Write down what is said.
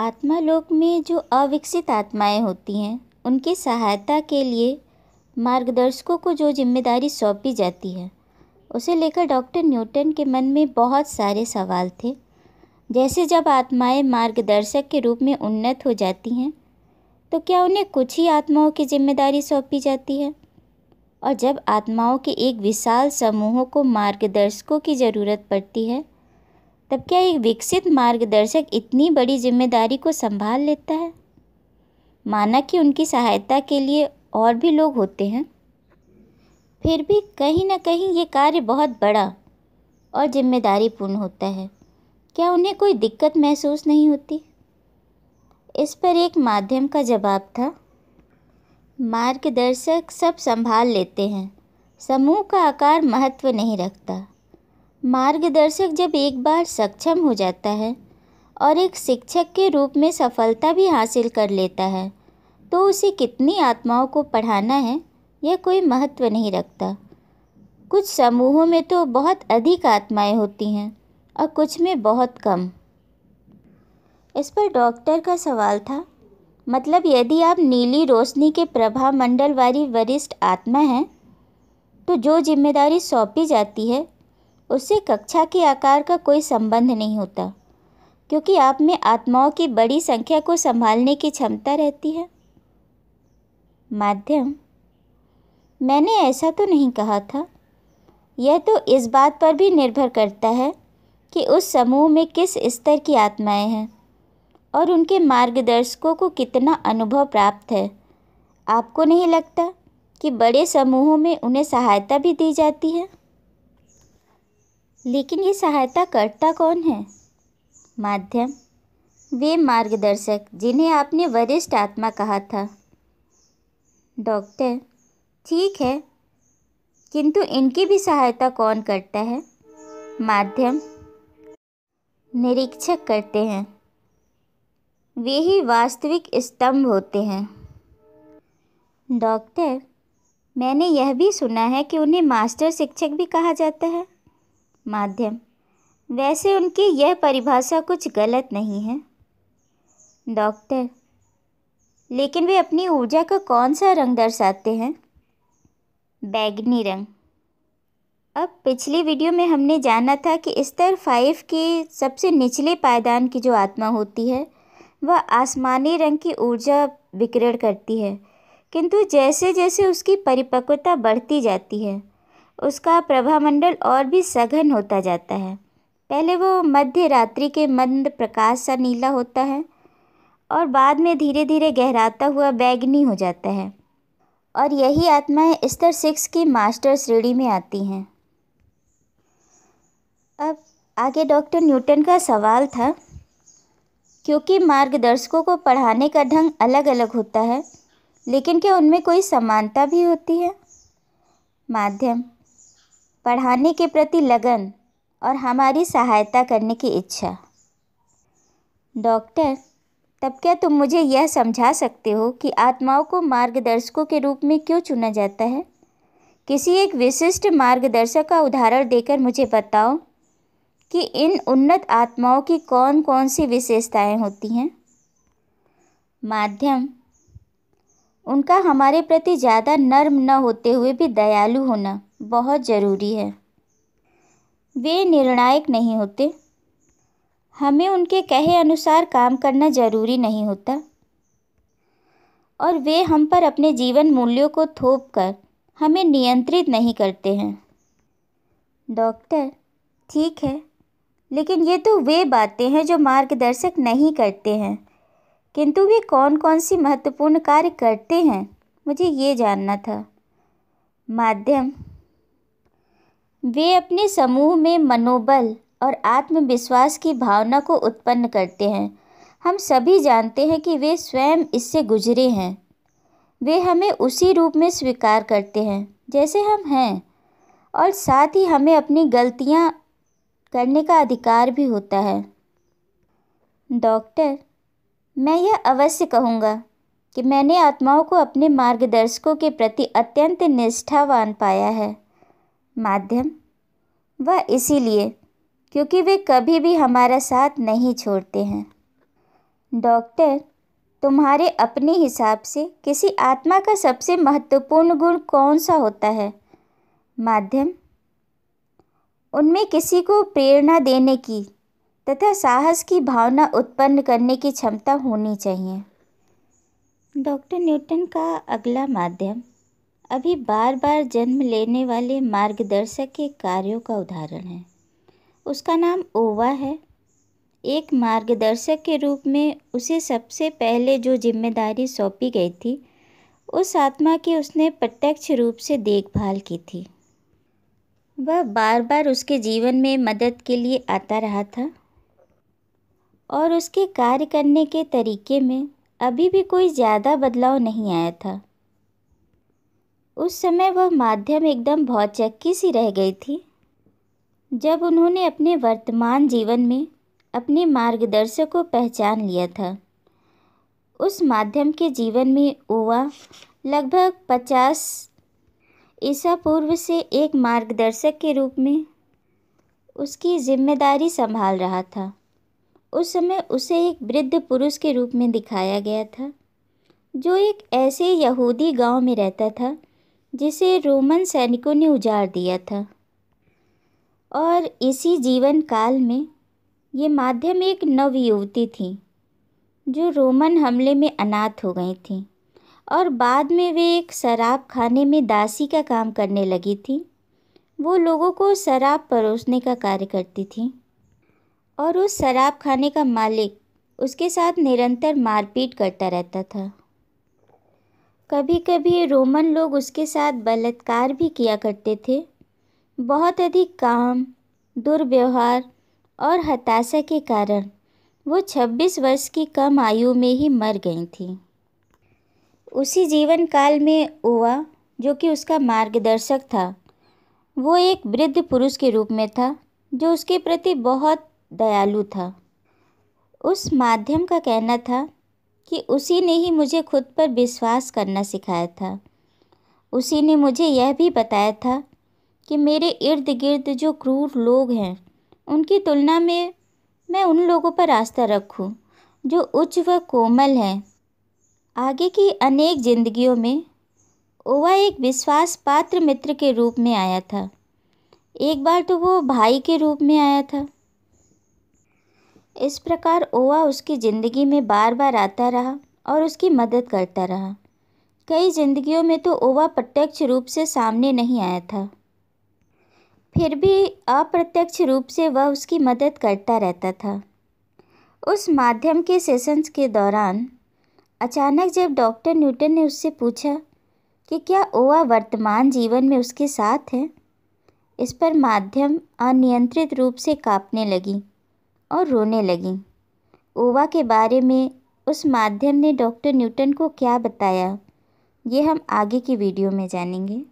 आत्मा लोक में जो अविकसित आत्माएं होती हैं, उनकी सहायता के लिए मार्गदर्शकों को जो जिम्मेदारी सौंपी जाती है, उसे लेकर डॉक्टर न्यूटन के मन में बहुत सारे सवाल थे। जैसे जब आत्माएं मार्गदर्शक के रूप में उन्नत हो जाती हैं, तो क्या उन्हें कुछ ही आत्माओं की जिम्मेदारी सौंपी जाती है? और जब आत्माओं के एक विशाल समूहों को मार्गदर्शकों की ज़रूरत पड़ती है, तब क्या एक विकसित मार्गदर्शक इतनी बड़ी जिम्मेदारी को संभाल लेता है? माना कि उनकी सहायता के लिए और भी लोग होते हैं, फिर भी कहीं ना कहीं ये कार्य बहुत बड़ा और जिम्मेदारीपूर्ण होता है। क्या उन्हें कोई दिक्कत महसूस नहीं होती? इस पर एक माध्यम का जवाब था, मार्गदर्शक सब संभाल लेते हैं, समूह का आकार महत्व नहीं रखता। मार्गदर्शक जब एक बार सक्षम हो जाता है और एक शिक्षक के रूप में सफलता भी हासिल कर लेता है, तो उसे कितनी आत्माओं को पढ़ाना है यह कोई महत्व नहीं रखता। कुछ समूहों में तो बहुत अधिक आत्माएं होती हैं और कुछ में बहुत कम। इस पर डॉक्टर का सवाल था, मतलब यदि आप नीली रोशनी के प्रभा मंडल वाली वरिष्ठ आत्मा हैं, तो जो जिम्मेदारी सौंपी जाती है उससे कक्षा के आकार का कोई संबंध नहीं होता, क्योंकि आप में आत्माओं की बड़ी संख्या को संभालने की क्षमता रहती है। माध्यम: मैंने ऐसा तो नहीं कहा था। यह तो इस बात पर भी निर्भर करता है कि उस समूह में किस स्तर की आत्माएं हैं और उनके मार्गदर्शकों को कितना अनुभव प्राप्त है। आपको नहीं लगता कि बड़े समूहों में उन्हें सहायता भी दी जाती है? लेकिन ये सहायता करता कौन है? माध्यम: वे मार्गदर्शक जिन्हें आपने वरिष्ठ आत्मा कहा था। डॉक्टर: ठीक है, किंतु इनकी भी सहायता कौन करता है? माध्यम: निरीक्षक करते हैं। वे ही वास्तविक स्तंभ होते हैं। डॉक्टर: मैंने यह भी सुना है कि उन्हें मास्टर शिक्षक भी कहा जाता है। माध्यम: वैसे उनकी यह परिभाषा कुछ गलत नहीं है। डॉक्टर: लेकिन वे अपनी ऊर्जा का कौन सा रंग दर्शाते हैं? बैगनी रंग। अब पिछली वीडियो में हमने जाना था कि स्तर 5 के सबसे निचले पायदान की जो आत्मा होती है, वह आसमानी रंग की ऊर्जा विकिरण करती है, किंतु जैसे जैसे उसकी परिपक्वता बढ़ती जाती है, उसका प्रभामंडल और भी सघन होता जाता है। पहले वो मध्य रात्रि के मंद प्रकाश सा नीला होता है और बाद में धीरे धीरे गहराता हुआ बैगनी हो जाता है, और यही आत्माएं स्तर 6 की मास्टर श्रेणी में आती हैं। अब आगे डॉक्टर न्यूटन का सवाल था, क्योंकि मार्गदर्शकों को पढ़ाने का ढंग अलग अलग होता है, लेकिन क्या उनमें कोई समानता भी होती है? माध्यम: पढ़ाने के प्रति लगन और हमारी सहायता करने की इच्छा। डॉक्टर: तब क्या तुम मुझे यह समझा सकते हो कि आत्माओं को मार्गदर्शकों के रूप में क्यों चुना जाता है? किसी एक विशिष्ट मार्गदर्शक का उदाहरण देकर मुझे बताओ कि इन उन्नत आत्माओं की कौन कौन सी विशेषताएं होती हैं। माध्यम: उनका हमारे प्रति ज़्यादा नर्म न होते हुए भी दयालु होना बहुत ज़रूरी है। वे निर्णायक नहीं होते, हमें उनके कहे अनुसार काम करना ज़रूरी नहीं होता, और वे हम पर अपने जीवन मूल्यों को थोपकर हमें नियंत्रित नहीं करते हैं। डॉक्टर: ठीक है, लेकिन ये तो वे बातें हैं जो मार्गदर्शक नहीं करते हैं, किंतु वे कौन कौन सी महत्वपूर्ण कार्य करते हैं, मुझे ये जानना था। माध्यम: वे अपने समूह में मनोबल और आत्मविश्वास की भावना को उत्पन्न करते हैं। हम सभी जानते हैं कि वे स्वयं इससे गुजरे हैं। वे हमें उसी रूप में स्वीकार करते हैं जैसे हम हैं, और साथ ही हमें अपनी गलतियां करने का अधिकार भी होता है। डॉक्टर: मैं यह अवश्य कहूँगा कि मैंने आत्माओं को अपने मार्गदर्शकों के प्रति अत्यंत निष्ठावान पाया है। माध्यम: वह इसीलिए क्योंकि वे कभी भी हमारा साथ नहीं छोड़ते हैं। डॉक्टर, तुम्हारे अपने हिसाब से किसी आत्मा का सबसे महत्वपूर्ण गुण कौन सा होता है? माध्यम, उनमें किसी को प्रेरणा देने की तथा साहस की भावना उत्पन्न करने की क्षमता होनी चाहिए। डॉक्टर न्यूटन का अगला माध्यम अभी बार बार जन्म लेने वाले मार्गदर्शक के कार्यों का उदाहरण है। उसका नाम ओवा है। एक मार्गदर्शक के रूप में उसे सबसे पहले जो जिम्मेदारी सौंपी गई थी, उस आत्मा की उसने प्रत्यक्ष रूप से देखभाल की थी। वह बार बार उसके जीवन में मदद के लिए आता रहा था और उसके कार्य करने के तरीके में अभी भी कोई ज़्यादा बदलाव नहीं आया था। उस समय वह माध्यम एकदम भौचक्की सी रह गई थी जब उन्होंने अपने वर्तमान जीवन में अपने मार्गदर्शक को पहचान लिया था। उस माध्यम के जीवन में ओवा लगभग 50 ईसा पूर्व से एक मार्गदर्शक के रूप में उसकी जिम्मेदारी संभाल रहा था। उस समय उसे एक वृद्ध पुरुष के रूप में दिखाया गया था जो एक ऐसे यहूदी गांव में रहता था जिसे रोमन सैनिकों ने उजाड़ दिया था। और इसी जीवन काल में ये माध्यम एक नवयुवती थी जो रोमन हमले में अनाथ हो गई थी और बाद में वे एक शराब खाने में दासी का काम करने लगी थी। वो लोगों को शराब परोसने का कार्य करती थी और उस शराब खाने का मालिक उसके साथ निरंतर मारपीट करता रहता था। कभी कभी रोमन लोग उसके साथ बलात्कार भी किया करते थे। बहुत अधिक काम, दुर्व्यवहार और हताशा के कारण वो 26 वर्ष की कम आयु में ही मर गई थी। उसी जीवन काल में ओवा, जो कि उसका मार्गदर्शक था, वो एक वृद्ध पुरुष के रूप में था जो उसके प्रति बहुत दयालु था। उस माध्यम का कहना था कि उसी ने ही मुझे खुद पर विश्वास करना सिखाया था। उसी ने मुझे यह भी बताया था कि मेरे इर्द गिर्द जो क्रूर लोग हैं उनकी तुलना में मैं उन लोगों पर आस्था रखूं जो उच्च व कोमल हैं। आगे की अनेक जिंदगियों में ओवा एक विश्वास पात्र मित्र के रूप में आया था। एक बार तो वो भाई के रूप में आया था। इस प्रकार ओवा उसकी ज़िंदगी में बार बार आता रहा और उसकी मदद करता रहा। कई जिंदगियों में तो ओवा प्रत्यक्ष रूप से सामने नहीं आया था, फिर भी अप्रत्यक्ष रूप से वह उसकी मदद करता रहता था। उस माध्यम के सेशंस के दौरान अचानक जब डॉक्टर न्यूटन ने उससे पूछा कि क्या ओवा वर्तमान जीवन में उसके साथ है, इस पर माध्यम अनियंत्रित रूप से कांपने लगी और रोने लगी। ओवा के बारे में उस माध्यम ने डॉक्टर न्यूटन को क्या बताया, ये हम आगे की वीडियो में जानेंगे।